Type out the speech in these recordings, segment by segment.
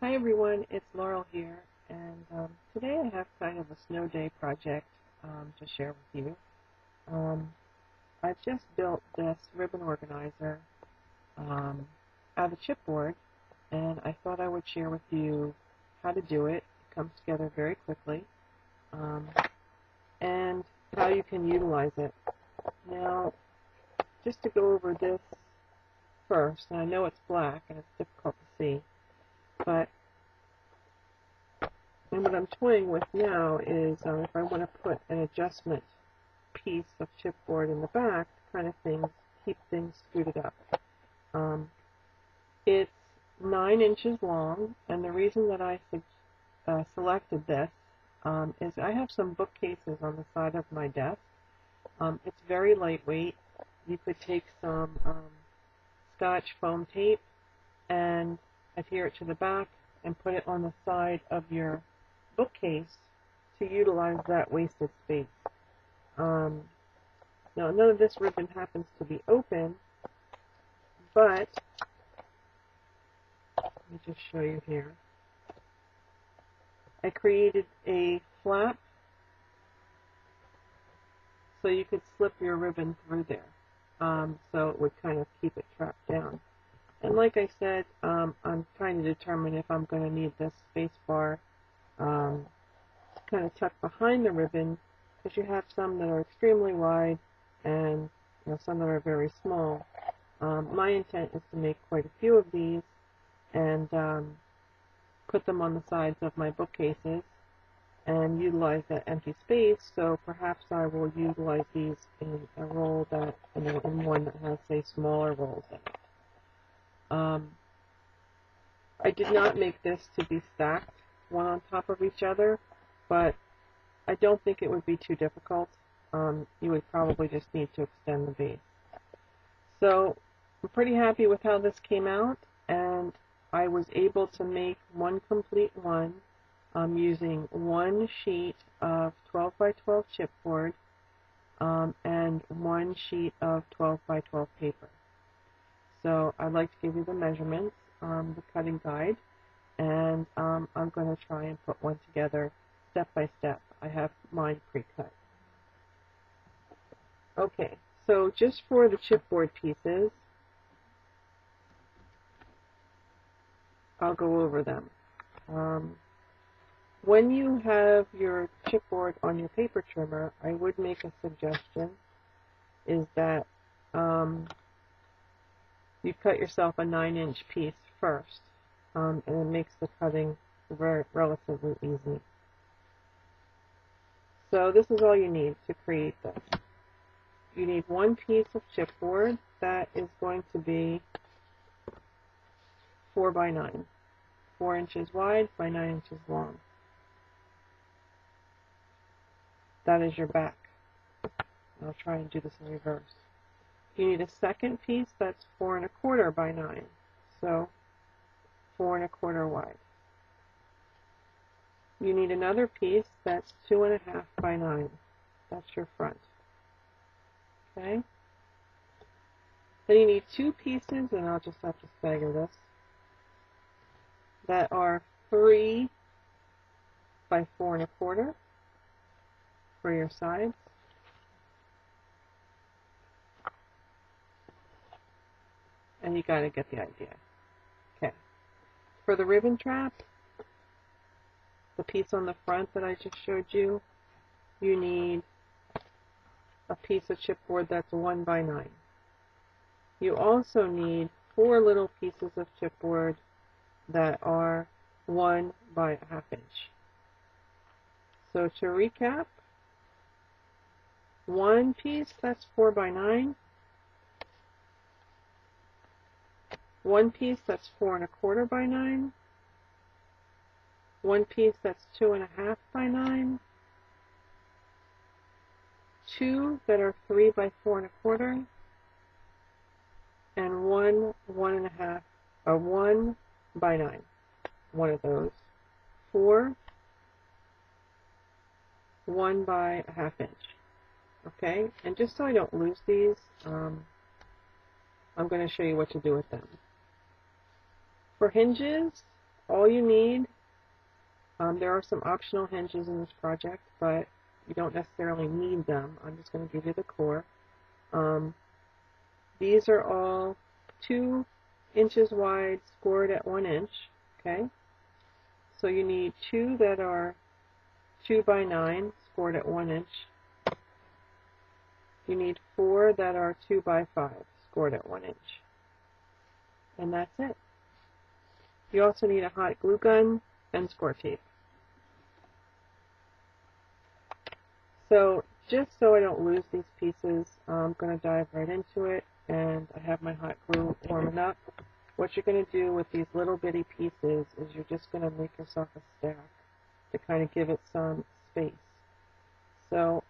Hi everyone, it's Laurel here, and today I have kind of a snow day project to share with you. I've just built this ribbon organizer out of chipboard, and I thought I would share with you how to do it. It comes together very quickly, and how you can utilize it. Now, just to go over this first, and I know it's black and it's difficult to see, but and what I'm toying with now is if I want to put an adjustment piece of chipboard in the back, kind of keep things scooted up. It's 9 inches long, and the reason that I selected this is I have some bookcases on the side of my desk. It's very lightweight. You could take some Scotch foam tape and adhere it to the back and put it on the side of your bookcase to utilize that wasted space. Now, none of this ribbon happens to be open, but let me just show you here. I created a flap so you could slip your ribbon through there, so it would kind of keep it trapped down. And like I said, I'm trying to determine if I'm going to need this space bar kind of tucked behind the ribbon, because you have some that are extremely wide and some that are very small. My intent is to make quite a few of these and put them on the sides of my bookcases and utilize that empty space. So perhaps I will utilize these in a roll that, in one that has, say, smaller rolls in it. I did not make this to be stacked one on top of each other, but I don't think it would be too difficult. You would probably just need to extend the base. So I'm pretty happy with how this came out, and I was able to make one complete one using one sheet of 12 by 12 chipboard and one sheet of 12 by 12 paper. So I'd like to give you the measurements, the cutting guide, and I'm going to try and put one together step by step. I have mine pre-cut. Okay, so just for the chipboard pieces, I'll go over them. When you have your chipboard on your paper trimmer, I would make a suggestion, is that you cut yourself a 9-inch piece first, and it makes the cutting relatively easy. So this is all you need to create this. You need one piece of chipboard that is going to be 4 by 9, 4 inches wide by 9 inches long. That is your back. I'll try and do this in reverse. You need a second piece that's 4 1/4 by 9, so 4 1/4 wide. You need another piece that's 2 1/2 by 9. That's your front. Okay? Then you need two pieces, and I'll just have to stagger this, that are 3 by 4 1/4 for your sides. And you got to get the idea. Okay. For the ribbon trap, the piece on the front that I just showed you, you need a piece of chipboard that's 1 by 9. You also need 4 little pieces of chipboard that are 1 by 1/2 inch. So to recap, one piece that's 4 by 9, one piece that's 4 1/4 by 9, one piece that's 2 1/2 by 9, two that are 3 by 4 1/4, and one 1 by 9. One of those. 4, 1 by 1/2 inch. Okay, and just so I don't lose these, I'm going to show you what to do with them. For hinges, all you need, there are some optional hinges in this project, but you don't necessarily need them. I'm just going to give you the core. These are all 2 inches wide, scored at 1 inch, okay? So you need 2 that are 2 by 9, scored at 1 inch. You need 4 that are 2 by 5, scored at 1 inch. And that's it. You also need a hot glue gun and score tape. So just so I don't lose these pieces, I'm going to dive right into it, and I have my hot glue warming up. What you're going to do with these little bitty pieces is you're just going to make yourself a stack to kind of give it some space. So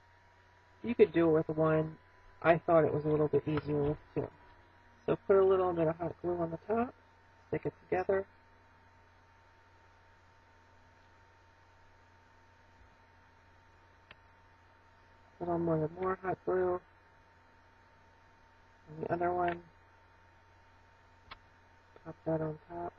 you could do it with 1. I thought it was a little bit easier with 2. So put a little bit of hot glue on the top, stick it together. Put on more hot glue. And the other one, pop that on top.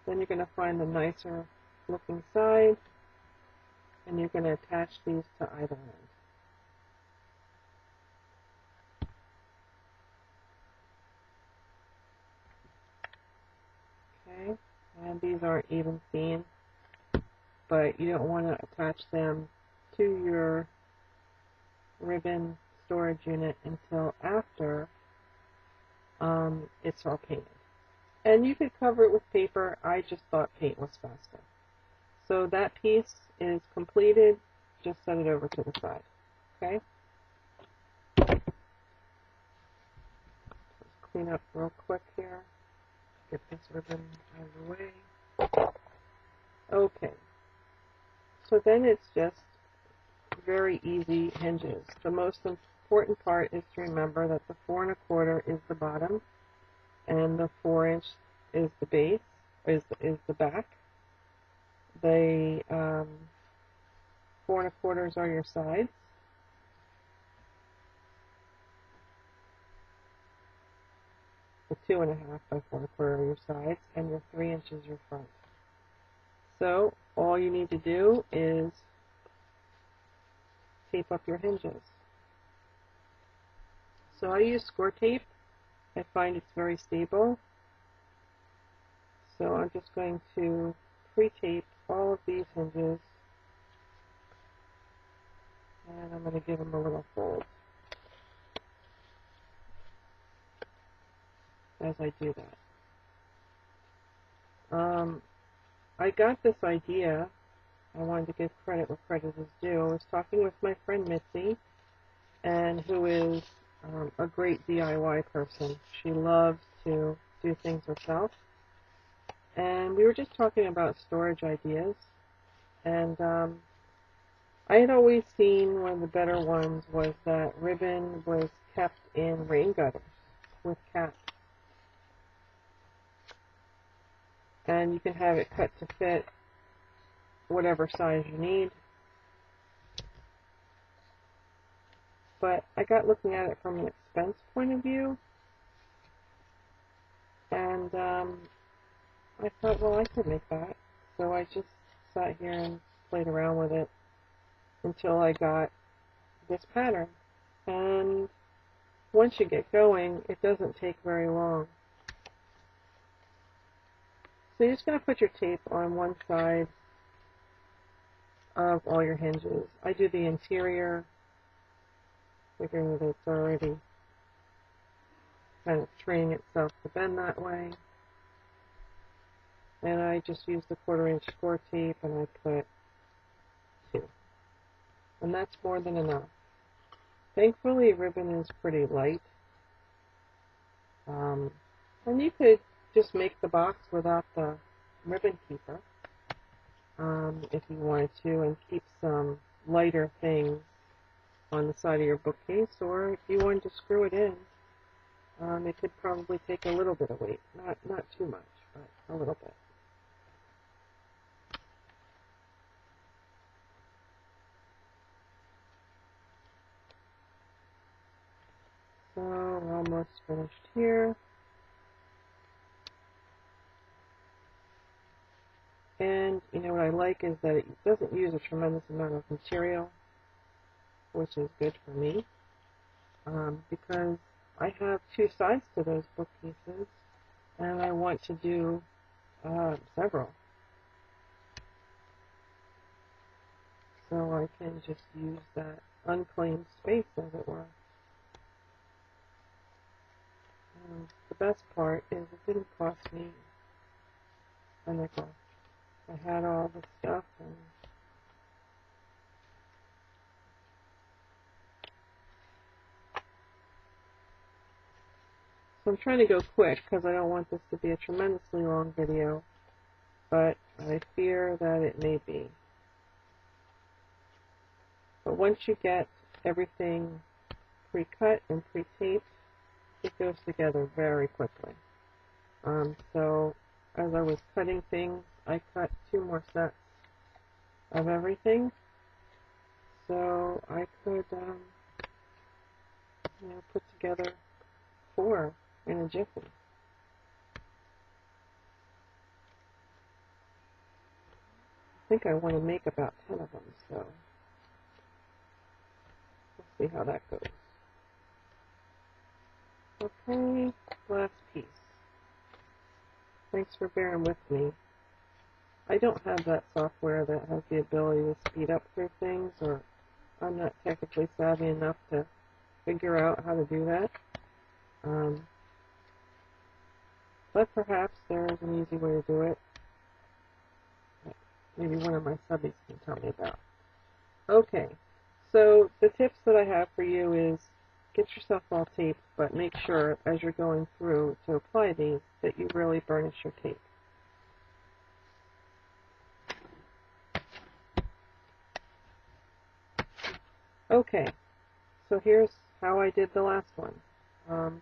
Then you're going to find the nicer looking side, and you're going to attach these to either end. Okay, and these aren't even seen, but you don't want to attach them to your ribbon storage unit until after it's all painted. And you could cover it with paper. I just thought paint was faster. So that piece is completed. Just set it over to the side. Okay? Let's clean up real quick here. Get this ribbon out of the way. Okay. So then it's just very easy hinges. The most important part is to remember that the 4 1/4 is the bottom, and the 4 inch is the base, is the back. The 4 1/4 are your sides. The 2 1/2 by 4 1/4 are your sides, and your 3 inches your front. So all you need to do is tape up your hinges. So I use score tape. I find it's very stable. So I'm just going to pre-tape all of these hinges, and I'm going to give them a little fold as I do that. I got this idea. I wanted to give credit where credit is due. I was talking with my friend Mitzi, and who is a great DIY person. She loves to do things herself. And we were just talking about storage ideas. And I had always seen one of the better ones was that ribbon was kept in rain gutters with caps. And you can have it cut to fit whatever size you need. But I got looking at it from an expense point of view, and I thought, well, I could make that. So I just sat here and played around with it until I got this pattern. And once you get going, it doesn't take very long. So you're just going to put your tape on one side of all your hinges. I do the interior, figuring that it's already kind of training itself to bend that way. And I just use the 1/4 inch score tape, and I put 2. And that's more than enough. Thankfully, ribbon is pretty light. And you could just make the box without the ribbon keeper if you wanted to, and keep some lighter things on the side of your bookcase, or if you wanted to screw it in, it could probably take a little bit of weight. Not too much, but a little bit. So we're almost finished here. And you know what I like is that it doesn't use a tremendous amount of material, which is good for me, because I have two sides to those bookcases, and I want to do several. So I can just use that unclaimed space, as it were. And the best part is it didn't cost me a nickel. I had all the stuff, and so I'm trying to go quick because I don't want this to be a tremendously long video, but I fear that it may be. But once you get everything pre-cut and pre-taped, it goes together very quickly. So as I was cutting things, I cut 2 more sets of everything, so I could, put together 4 in a jiffy. I think I want to make about 10 of them, so we'll see how that goes. Okay, last piece. Thanks for bearing with me. I don't have that software that has the ability to speed up through things, or I'm not technically savvy enough to figure out how to do that. But perhaps there is an easy way to do it. Maybe one of my subbies can tell me about. Okay, so the tips that I have for you is get yourself all taped, but make sure as you're going through to apply these that you really burnish your tape. Okay, so here's how I did the last one. Let's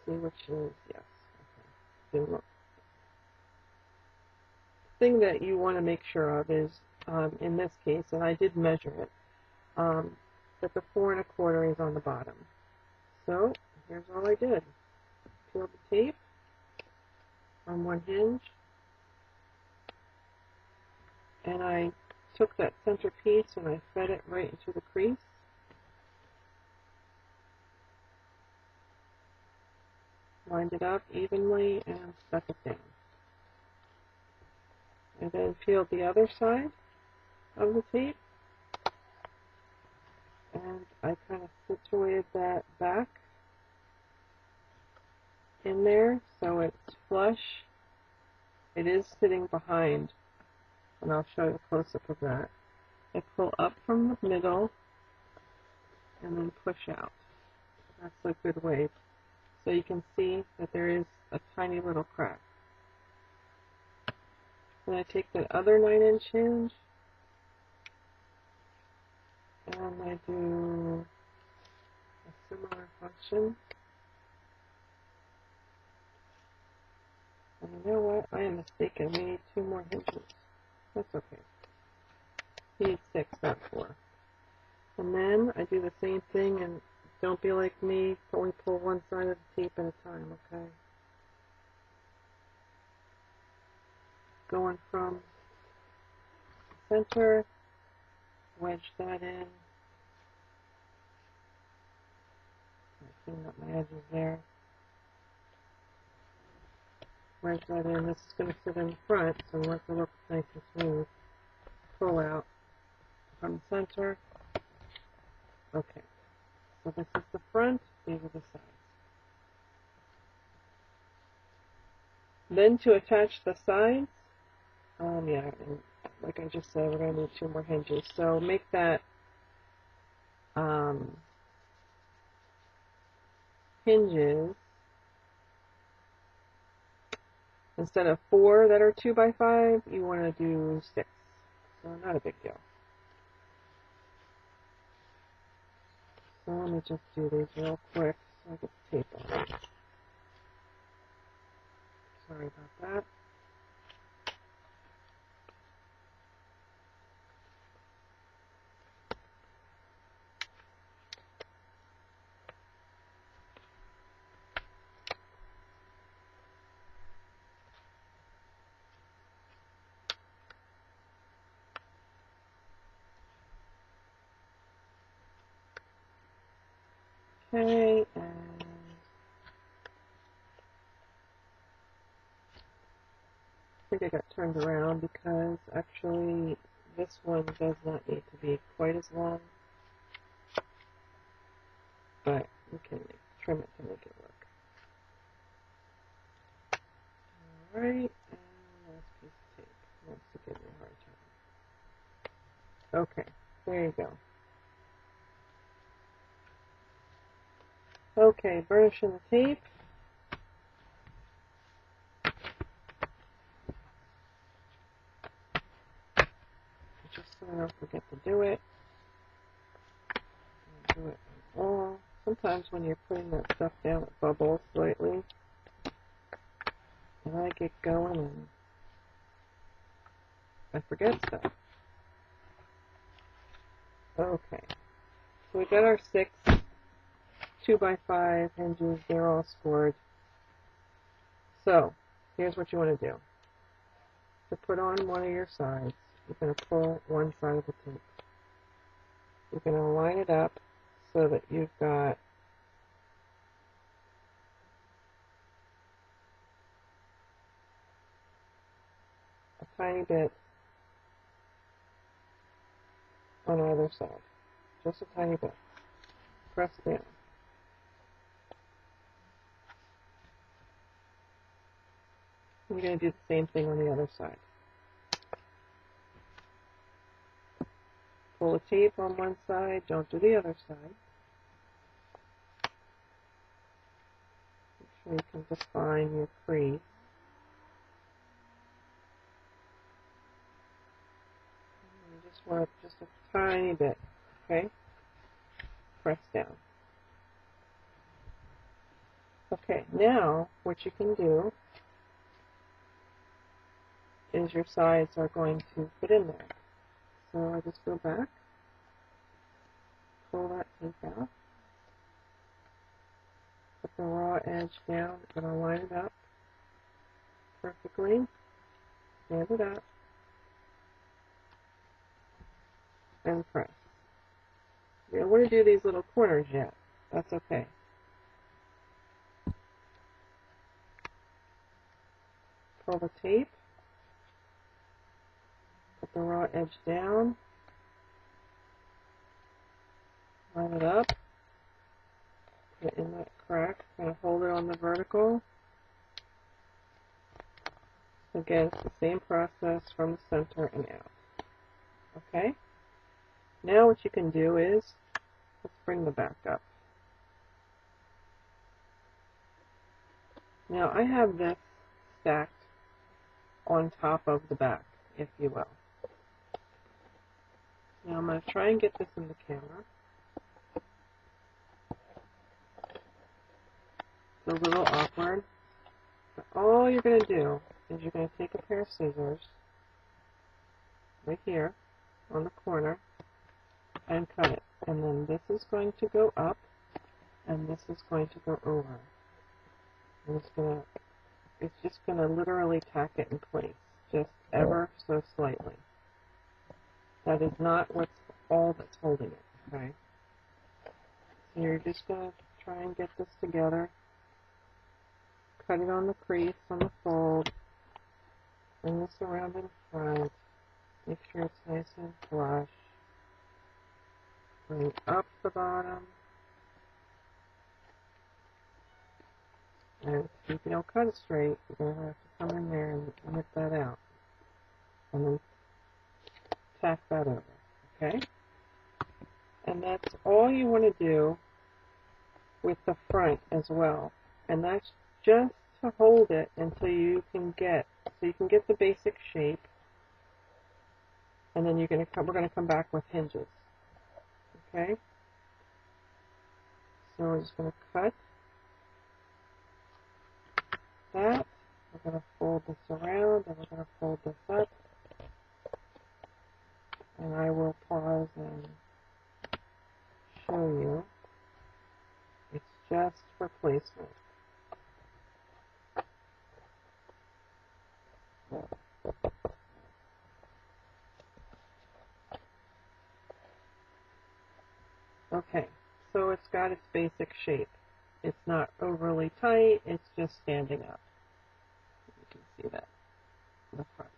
see which is, yes. Okay. The thing that you want to make sure of is, in this case, and I did measure it, that the 4 1/4 is on the bottom. So here's all I did. Peeled the tape on one hinge, and I took that center piece and I fed it right into the crease. Lined it up evenly and stuck it down. I then peeled the other side of the tape, and I kind of situated that back in there so it's flush. It is sitting behind, and I'll show you a close-up of that. I pull up from the middle and then push out. That's a good way. So you can see that there is a tiny little crack. Then I take the other 9-inch hinge and I do a similar function. And you know what? I am mistaken. We need 2 more hinges. That's okay. You need 6, not 4. And then I do the same thing, and don't be like me, only pull one side of the tape at a time, okay? Going from the center, wedge that in. Clean up my edges there. Wedge that in. This is going to sit in the front, so we want it to look nice and smooth. Pull out from the center. Okay. So this is the front, these are the sides. Then to attach the sides, yeah, and like I just said, we're going to need 2 more hinges. So make that hinges, instead of 4 that are 2 by 5, you want to do 6. So not a big deal. So let me just do these real quick so I get the tape on. Sorry about that. Okay, and I think I got turned around because actually this one does not need to be quite as long, but we can trim it to make it work. Alright, and last piece of tape. Wants to give me a hard time. Okay, there you go. Okay, burnishing the tape. Just so I don't forget to do it. Do it all. Sometimes when you're putting that stuff down, it bubbles slightly. And I get going and I forget stuff. Okay, so we got our 6 2x5 hinges. They're all scored. So here's what you want to do. To put on one of your sides, you're going to pull one side of the tape. You're going to line it up so that you've got a tiny bit on either side. Just a tiny bit. Press down. You're going to do the same thing on the other side. Pull the tape on one side, don't do the other side. Make sure you can define your crease. And you just want just a tiny bit, okay? Press down. Okay, now what you can do is your sides are going to fit in there. So I just go back, pull that tape out, put the raw edge down, I'm going to line it up perfectly, stand it up, and press. You don't want to do these little corners yet. That's okay. Pull the tape, put the raw edge down, line it up, put it in that crack, kind of hold it on the vertical. Again, it's the same process from the center and out. Okay? Now what you can do is, let's bring the back up. Now I have this stacked on top of the back, if you will. Now I'm going to try and get this in the camera. It's a little awkward. But all you're going to do is you're going to take a pair of scissors right here on the corner and cut it. And then this is going to go up and this is going to go over. And it's just going to literally tack it in place, just ever so slightly. That is not all that's holding it, okay? So you're just going to try and get this together. Cut it on the crease, on the fold. Bring this around in front. Make sure it's nice and flush. Bring up the bottom. And if you don't cut it straight, you're going to have to come in there and nip that out. And then tack that over, okay? And that's all you want to do with the front as well. And that's just to hold it until you can get, so you can get the basic shape. And then we're going to come back with hinges, okay? So we're just going to cut that. We're going to fold this around, and we're going to fold this up. And I will pause and show you. It's just for placement. Okay, so it's got its basic shape. It's not overly tight, it's just standing up. You can see that in the front.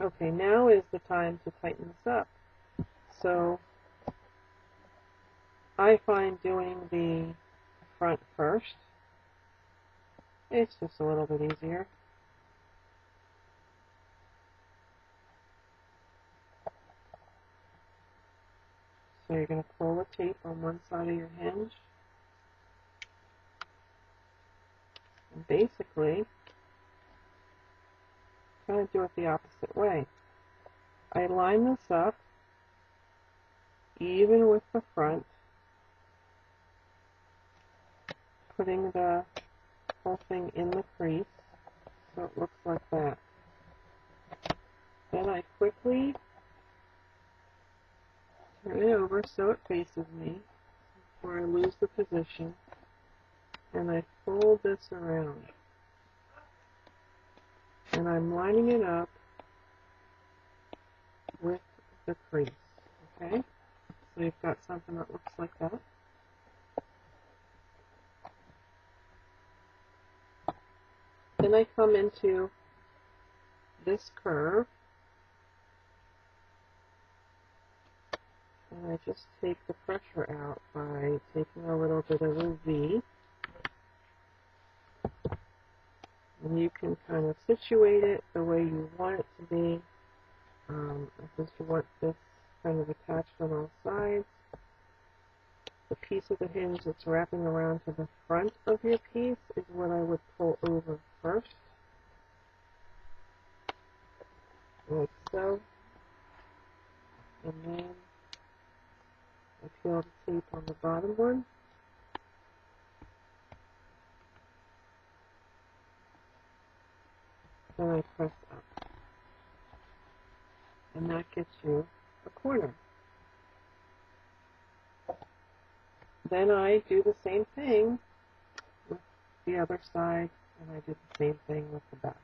Okay, now is the time to tighten this up. So I find doing the front first. It's just a little bit easier. So you're going to pull the tape on one side of your hinge. And basically, kind of do it the opposite way. I line this up even with the front, putting the whole thing in the crease so it looks like that. Then I quickly turn it over so it faces me before I lose the position, and I fold this around. And I'm lining it up with the crease, okay? So you've got something that looks like that. Then I come into this curve, and I just take the pressure out by taking a little bit of a V. And you can kind of situate it the way you want it to be. If you want this kind of attached on all sides, the piece of the hinge that's wrapping around to the front of your piece is what I would pull over first, like so. And then I peel the tape on the bottom one. Then I press up. And that gets you a corner. Then I do the same thing with the other side, and I do the same thing with the back.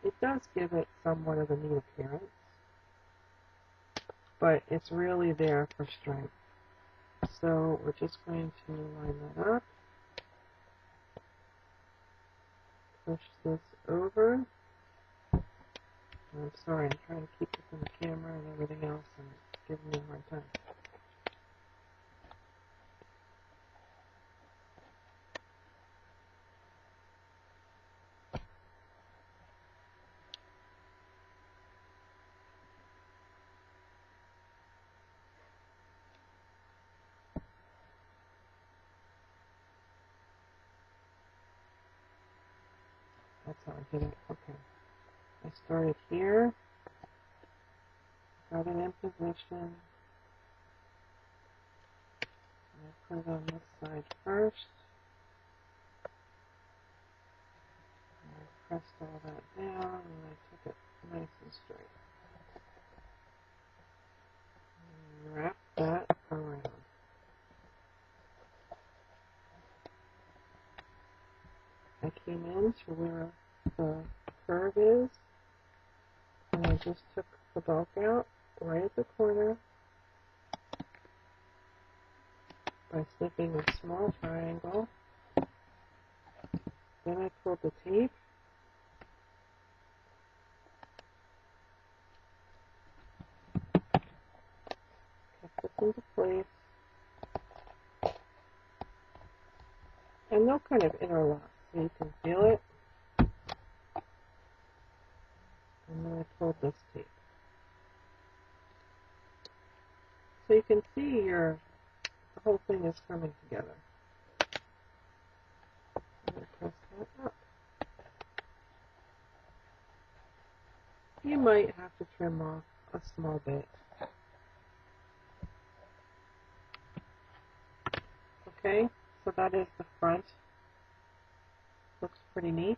It does give it somewhat of a neat appearance, but it's really there for strength. So we're just going to line that up, push this over. I'm sorry, I'm trying to keep this in the camera and everything else, and it's giving me a hard time. That's how I did it. Okay. I started here, got it in position, and I put it on this side first. And I pressed all that down, and I took it nice and straight. And wrap that around. I came in to where the curve is, and I just took the bulk out right at the corner by snipping a small triangle. Then I pulled the tape, kept this into place, and they'll kind of interlock so you can feel it. And then I pulled this tape. So you can see the whole thing is coming together. I'm going to press that up. You might have to trim off a small bit. Okay, so that is the front. Looks pretty neat.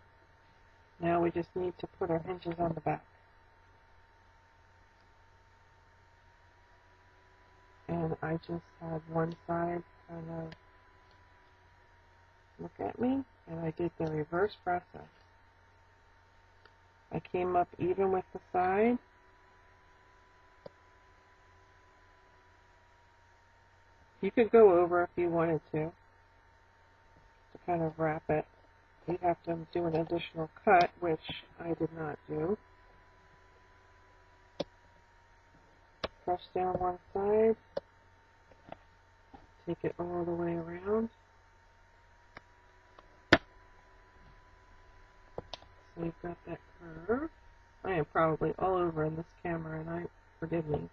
Now we just need to put our hinges on the back. And I just had one side kind of look at me, and I did the reverse process. I came up even with the side, You could go over if you wanted to kind of wrap it. You have to do an additional cut, which I did not do. Press down one side, take it all the way around. So you've got that curve. I am probably all over in this camera, and forgive me.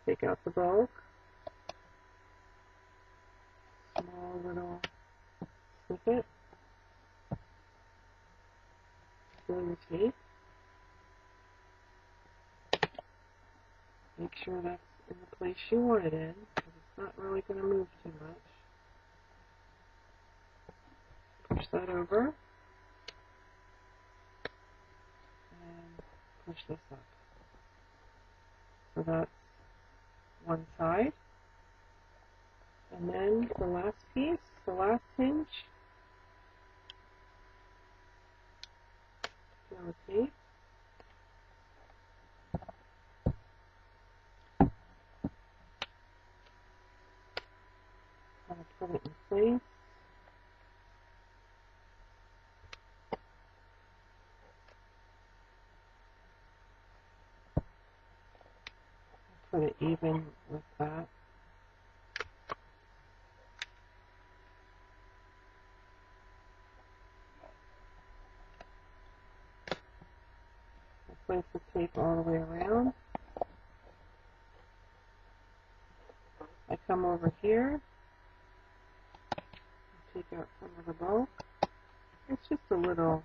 Take out the bulk. Small little snippet. Fill your tape. Make sure that's in the place you want it in, because it's not really going to move too much. Push that over. And push this up. So that's one side. And then the last piece, the last hinge. Fill the tape. Put it in place. Put it even with that. Place the tape all the way around. I come over here. Take out some of the bulk. It's just a little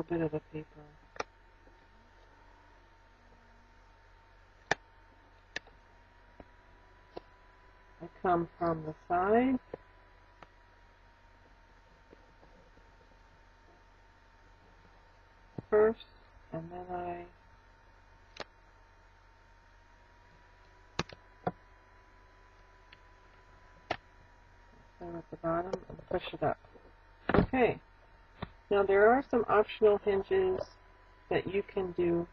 bit of the paper. I come from the side. First, and then I start at the bottom and push it up. Okay. Now there are some optional hinges that you can do.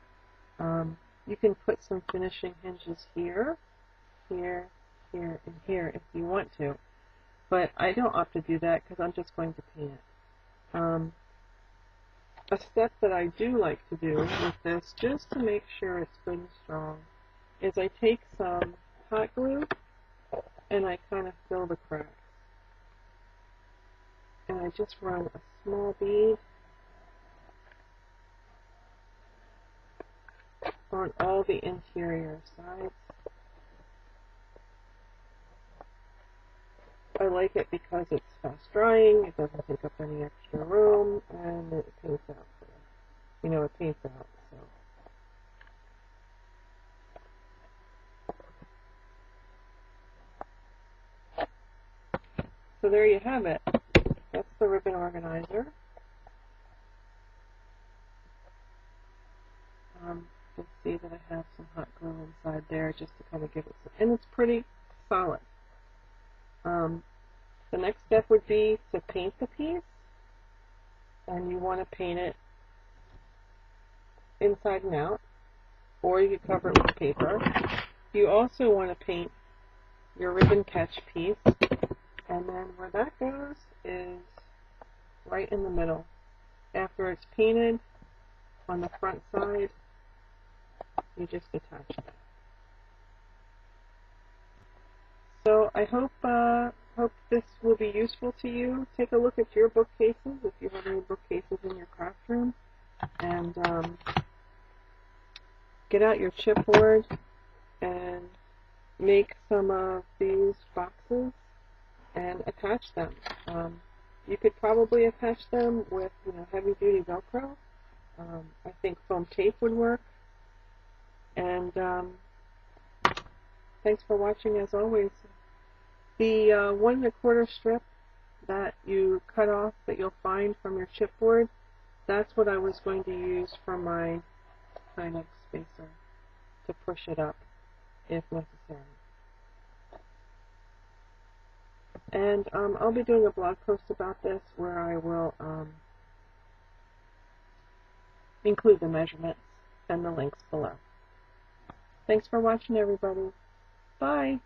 You can put some finishing hinges here, here, here, and here if you want to. But I don't opt to do that because I'm just going to paint it. A step that I do like to do with this, just to make sure it's good and strong, is I take some hot glue and I kind of fill the cracks. And I just run a small bead on all the interior sides. I like it because it's fast drying, it doesn't take up any extra room, and it paints out. You know, it paints out. So there you have it. That's the ribbon organizer. You'll see that I have some hot glue inside there just to kind of give it some, and it's pretty solid. The next step would be to paint the piece, and you want to paint it inside and out, or you could cover it with paper. You also want to paint your ribbon catch piece, and then where that goes is right in the middle. After it's painted on the front side, you just attach that. So I hope this will be useful to you. Take a look at your bookcases if you have any bookcases in your craft room, and get out your chipboard and make some of these boxes and attach them. You could probably attach them with heavy-duty Velcro. I think foam tape would work. And thanks for watching as always. The 1 1/4 strip that you cut off that you'll find from your chipboard, that's what I was going to use for my Kynex spacer to push it up if necessary. And I'll be doing a blog post about this where I will include the measurements and the links below. Thanks for watching, everybody. Bye.